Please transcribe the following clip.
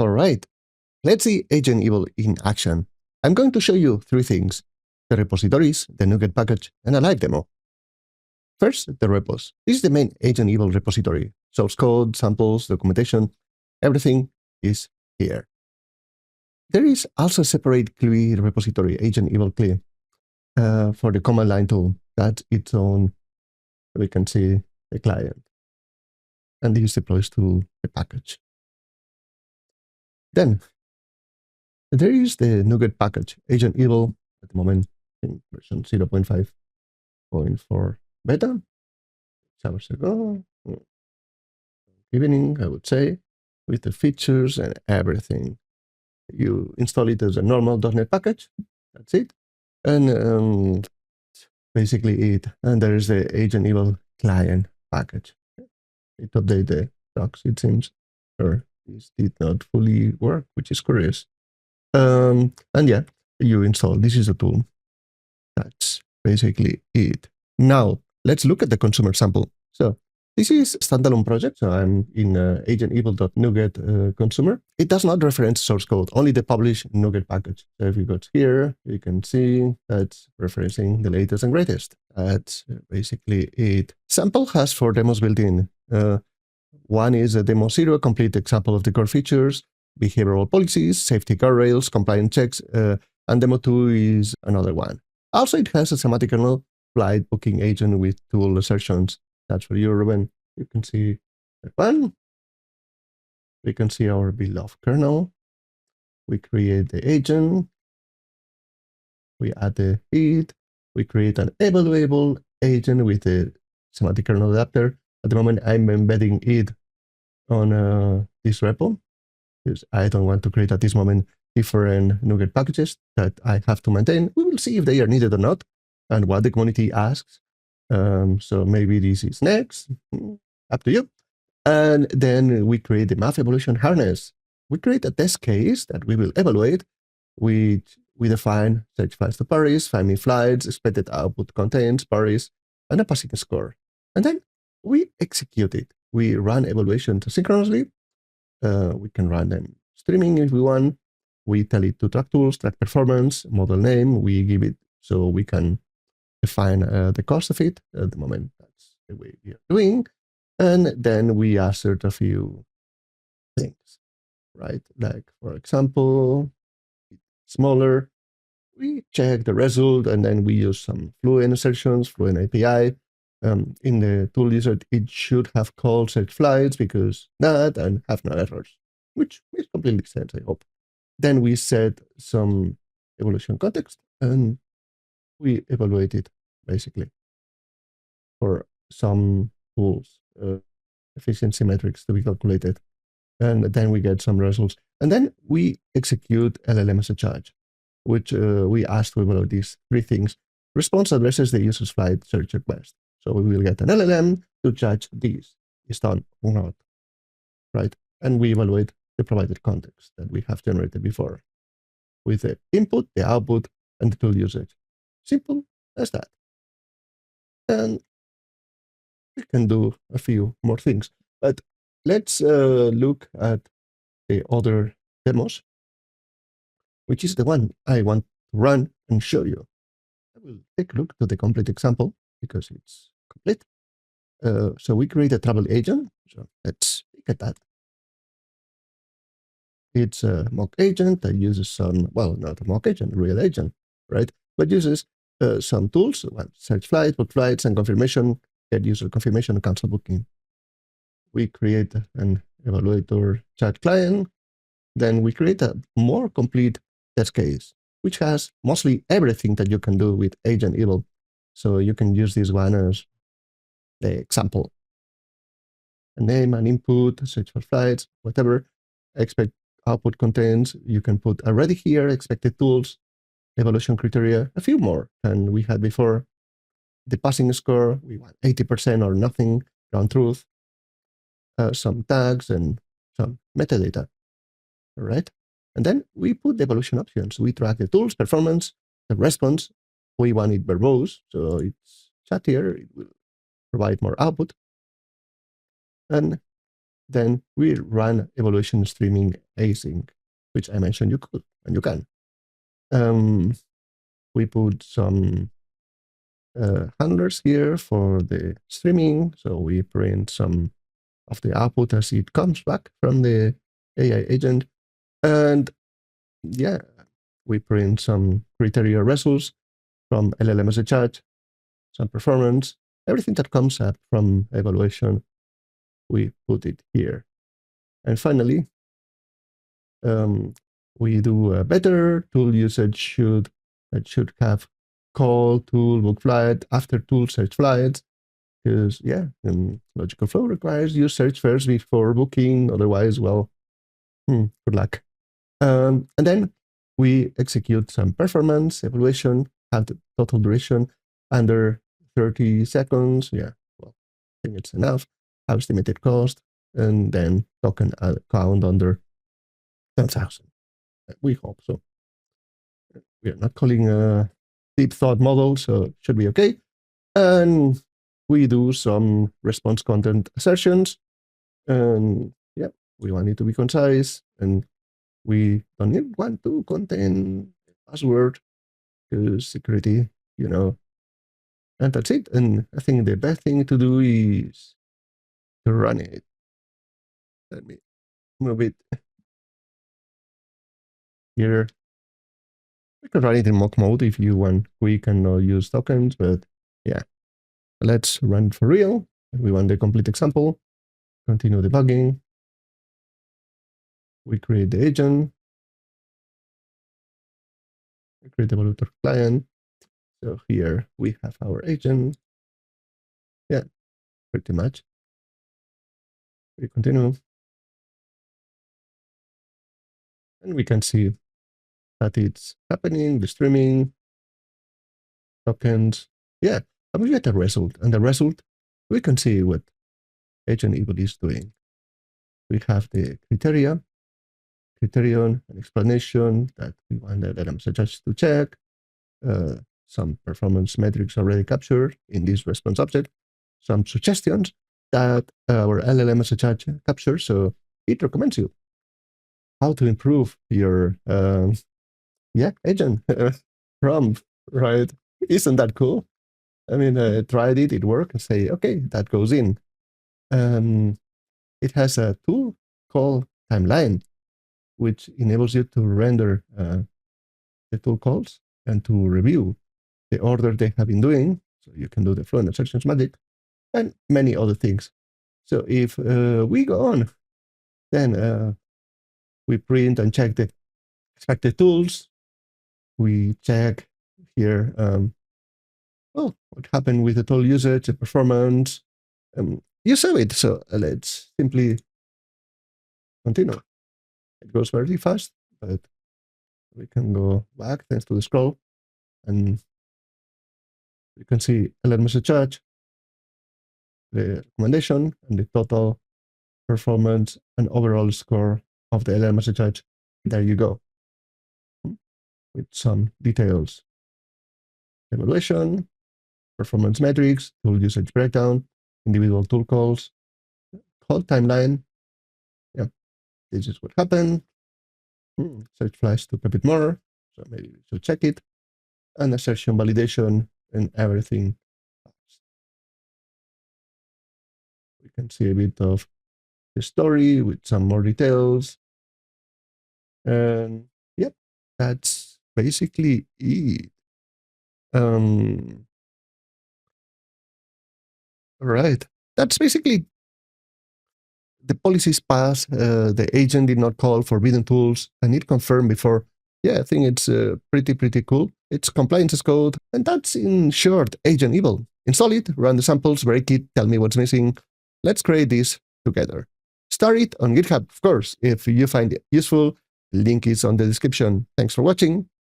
All right, let's see AgentEval in action. I'm going to show you three things: the repositories, the NuGet package, and a live demo. First, the repos. This is the main AgentEval repository. Source code, samples, documentation, everything is here. There is also a separate CLI repository, AgentEval CLI, for the command line tool. That's its own, we can see the client. And this deploys to the package. Then, there is the NuGet package, AgentEval, at the moment in version 0.5.4 beta. 6 hours ago, evening, I would say, with the features and everything. You install it as a normal .NET package. That's it. And basically it. And there is the AgentEval client package. It updated the docs, it seems, or this did not fully work, which is curious. And yeah, you install. This is a tool. That's basically it. Now, let's look at the consumer sample. So this is a standalone project. So I'm in AgentEval.NuGet consumer. It does not reference source code, only the published NuGet package. So if you go here, you can see that's referencing the latest and greatest. That's basically it. Sample has 4 demos built in. One is a demo 0, a complete example of the core features, behavioral policies, safety guardrails, compliance checks, and demo 2 is another one. Also, it has a semantic kernel flight booking agent with tool assertions. That's for you, Ruben. You can see that one. We can see our beloved kernel. We create the agent. We add the feed. We create an evaluable agent with the semantic kernel adapter. At the moment, I'm embedding it on this repo because I don't want to create at this moment different NuGet packages that I have to maintain. We will see if they are needed or not and what the community asks. So maybe this is next, up to you. And then we create the math evaluation harness. We create a test case that we will evaluate, which we define search flights to Paris, find me flights, expected output contains Paris, and a passing score. And then we execute it. We run evaluations asynchronously. We can run them streaming if we want. We tell it to track tools, track performance, model name. We give it so we can define the cost of it. At the moment, that's the way we are doing. And then we assert a few things, right? Like, for example, smaller. We check the result, and then we use some Fluent assertions, Fluent API. In the tool wizard, it should have called search flights because that and have no errors, which makes completely sense, I hope. Then we set some evaluation context, and we evaluate it, basically, for some tools, efficiency metrics to be calculated. And then we get some results. And then we execute LLM as a charge, which we ask to evaluate these 3 things. Response addresses the user's flight search request. So we will get an LLM to judge this is done or not, right? And we evaluate the provided context that we have generated before with the input, the output, and the tool usage. Simple as that. And we can do a few more things. But let's look at the other demos, which is the one I want to run and show you. I will take a look to the complete example because it's complete. So we create a travel agent. So let's look at that. It's a mock agent that uses some, well, not a mock agent, a real agent, right? But uses some tools, search flights, book flights, and confirmation, get user confirmation, and cancel booking. We create an evaluator chat client. Then we create a more complete test case, which has mostly everything that you can do with AgentEval. So you can use this one as the example. A name, an input, search for flights, whatever. Expect output contains, you can put already here, expected tools, evaluation criteria, a few more than we had before. The passing score, we want 80% or nothing, ground truth, some tags and some metadata, all right? And then we put the evaluation options. We track the tools, performance, the response. We want it verbose, so it's chattier, it will provide more output. And then we run evaluation streaming async, which I mentioned you could, and you can. We put some handlers here for the streaming. So we print some of the output as it comes back from the AI agent. And yeah, we print some criteria results from LLM-SHH, some performance, everything that comes up from evaluation, we put it here. And finally, we do a better tool usage should have call, tool, book flight, after tool, search flights. Because yeah, logical flow requires you search first before booking. Otherwise, well, good luck. And then we execute some performance evaluation, have the total duration under 30 seconds. Yeah, well, I think it's enough. Have estimated cost, and then token count under 10,000. We hope so. We are not calling a deep thought model, so it should be okay. And we do some response content assertions. And yeah, we want it to be concise. And we don't want to contain password because security, And that's it. And I think the best thing to do is to run it. Let me move it here. We can run it in mock mode if you want quick and not use tokens, but yeah. Let's run it for real. We want the complete example. Continue debugging. We create the agent. We create the evaluator client. So here we have our agent. Yeah, pretty much. We continue. And we can see that it's happening, the streaming, tokens. Yeah, and we get a result. And the result, we can see what AgentEval is doing. We have the criterion, an explanation that we want the LLM-SHH to check, some performance metrics already captured in this response object, some suggestions that our LLM-SHH captures. So it recommends you how to improve your agent prompt, right? Isn't that cool? I mean, I tried it, it worked, and say, okay, that goes in. It has a tool called timeline, which enables you to render the tool calls and to review the order they have been doing. So you can do the flow and assertions magic and many other things. So if we go on, then we print and check the expected tools. We check here, what happened with the tool usage, the performance. You saw it, so let's simply continue. It goes very fast, but we can go back thanks to the scroll, and you can see LLM-SHH, the recommendation, and the total performance and overall score of the LLM-SHH. There you go, with some details. Evaluation, performance metrics, tool usage breakdown, individual tool calls, call timeline. Yeah, this is what happened. Search flash took a bit more, so maybe we should check it. And assertion validation and everything. We can see a bit of the story with some more details. And yep, that's basically it. All right, that's basically the policies pass. The agent did not call forbidden tools, and it confirmed before. Yeah, I think it's pretty cool. It's compliance as code, and that's in short AgentEval. Install it, run the samples, break it, tell me what's missing. Let's create this together. Start it on GitHub, of course, if you find it useful. The link is on the description. Thanks for watching.